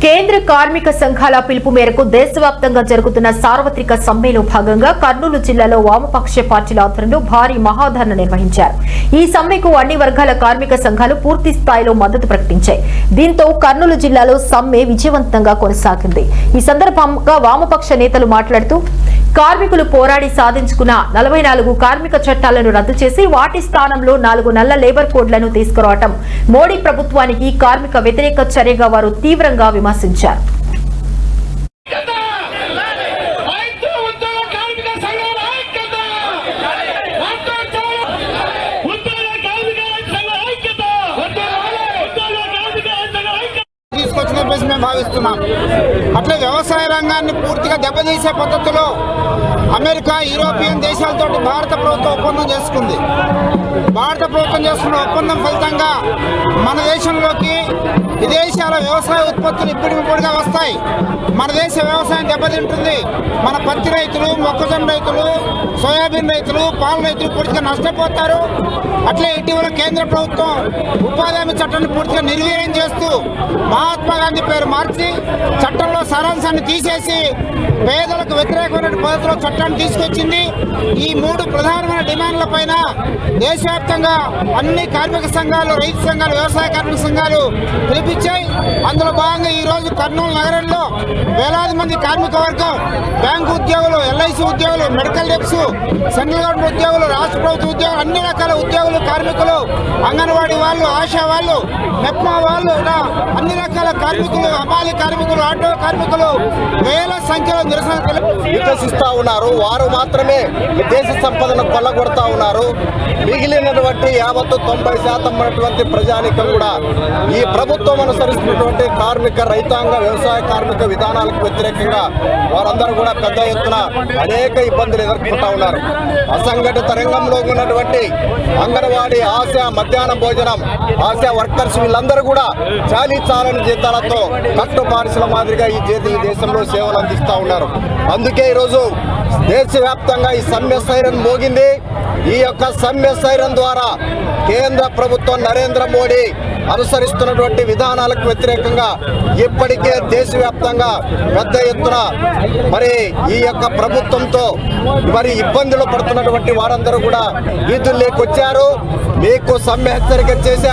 కేంద్ర కార్మిక సంఘాల పిలుపు మేరకు దేశవ్యాప్తంగా జరుగుతున్న సార్వత్రిక సమ్మెలో భాగంగా కర్నూలు జిల్లాలో వామపక్ష పార్టీల ఆధ్వర్యంలో భారీ మహాధరణ నిర్వహించారు. ఈ సమ్మెకు అన్ని వర్గాల కార్మిక సంఘాలు పూర్తి స్థాయిలో మద్దతు ప్రకటించాయి. దీంతో కర్నూలు జిల్లాలో సమ్మె విజయవంతంగా కొనసాగింది. ఈ సందర్భంగా వామపక్ష నేతలు మాట్లాడుతూ కార్మికులు పోరాడి సాధించుకున్న 44 కార్మిక చట్టాలను రద్దు చేసి వాటి స్థానంలో 4 నల్ల లేబర్ కోడ్లను తీసుకురావడం మోడీ ప్రభుత్వానికి కార్మిక వ్యతిరేక చర్యగా వారు తీవ్రంగా విమర్శించారు. భావిస్తున్నాం. అట్లే వ్యవసాయ రంగాన్ని పూర్తిగా దెబ్బతీసే పద్ధతిలో అమెరికా, యూరోపియన్ దేశాలతో భారత ప్రభుత్వం ఒప్పందం చేసుకుంది. భారత ప్రభుత్వం చేసుకున్న ఒప్పందం ఫలితంగా మన దేశంలోకి విదేశాల వ్యవసాయ ఉత్పత్తులు ఇప్పుడిగా వస్తాయి. మన దేశ వ్యవసాయం దెబ్బతింటుంది. మన పత్తి రైతులు, మొక్కజొన్న రైతులు, సోయాబీన్ రైతులు, పాల రైతులు పూర్తిగా నష్టపోతారు. అట్లే ఇటీవల కేంద్ర ప్రభుత్వం ఉపాధి హామీ చట్టాన్ని పూర్తిగా నిర్వీర్యం చేస్తూ మహాత్మా గాంధీ పేరు మార్చి చట్టంలో సారాంశాన్ని తీసేసి పేదలకు వ్యతిరేకమైన పద్ధతిలో చట్టాన్ని తీసుకొచ్చింది. ఈ 3 ప్రధానమైన డిమాండ్ల పైన దేశవ్యాప్తంగా అన్ని కార్మిక సంఘాలు, రైతు సంఘాలు, వ్యవసాయ కార్మిక సంఘాలు పిలిపించాయి. అందులో భాగంగా ఈ రోజు కర్నూలు నగరంలో వేలాది మంది కార్మిక వర్గం, బ్యాంకు ఉద్యోగులు, ఎల్ఐసి ఉద్యోగులు, మెడికల్ రెప్స్, సెంట్రల్ గవర్నమెంట్ ఉద్యోగులు, రాష్ట్ర ప్రభుత్వ ఉద్యోగులు, అన్ని రకాల ఉద్యోగులు, కార్మికులు, అంగన్వాడీ వాళ్ళు, ఆశా వాళ్ళు, మెప్మా వాళ్ళు, అన్ని రకాల కార్మికులు, హమాలి కార్మికులు, ఆటో కార్మికులు వేల సంఖ్యలో నిరసన వికసిస్తా ఉన్నారు. వారు మాత్రమే దేశ సంపదను కొల్లగొడతా ఉన్నారు. మిగిలినటువంటి 90% ఉన్నటువంటి ప్రజానికం కూడా ఈ ప్రభుత్వం అనుసరిస్తున్నటువంటి కార్మిక, రైతాంగ, వ్యవసాయ కార్మిక విధానాలకు వ్యతిరేకంగా వారందరూ కూడా పెద్ద ఎత్తున అనేక ఇబ్బందులు ఎదుర్కొంటా ఉన్నారు. అసంఘటిత రంగంలో ఉన్నటువంటి అంగన్వాడీ, ఆశా, మధ్యాహ్న భోజనం, ఆశా వర్కర్స్ వీళ్ళందరూ కూడా చాలని జీతాలతో కట్టుబానిసల మాదిరిగా ఈ దేశంలో సేవలు అందిస్తూ ఉన్నారు. అందుకే ఈరోజు దేశవ్యాప్తంగా ఈ సమ్మె సైరన్ మోగింది. ఈ యొక్క సమ్మె సైరన్ ద్వారా కేంద్ర ప్రభుత్వం నరేంద్ర మోడీ అనుసరిస్తున్నటువంటి విధానాలకు వ్యతిరేకంగా ఇప్పటికే దేశవ్యాప్తంగా పెద్ద ఎత్తున మరి ఈ యొక్క ప్రభుత్వంతో మరి ఇబ్బందులు పడుతున్నటువంటి వారందరూ కూడా వీధుల్లోకి వచ్చారు. మీకు సమ్మె హెచ్చరిక చేశారు.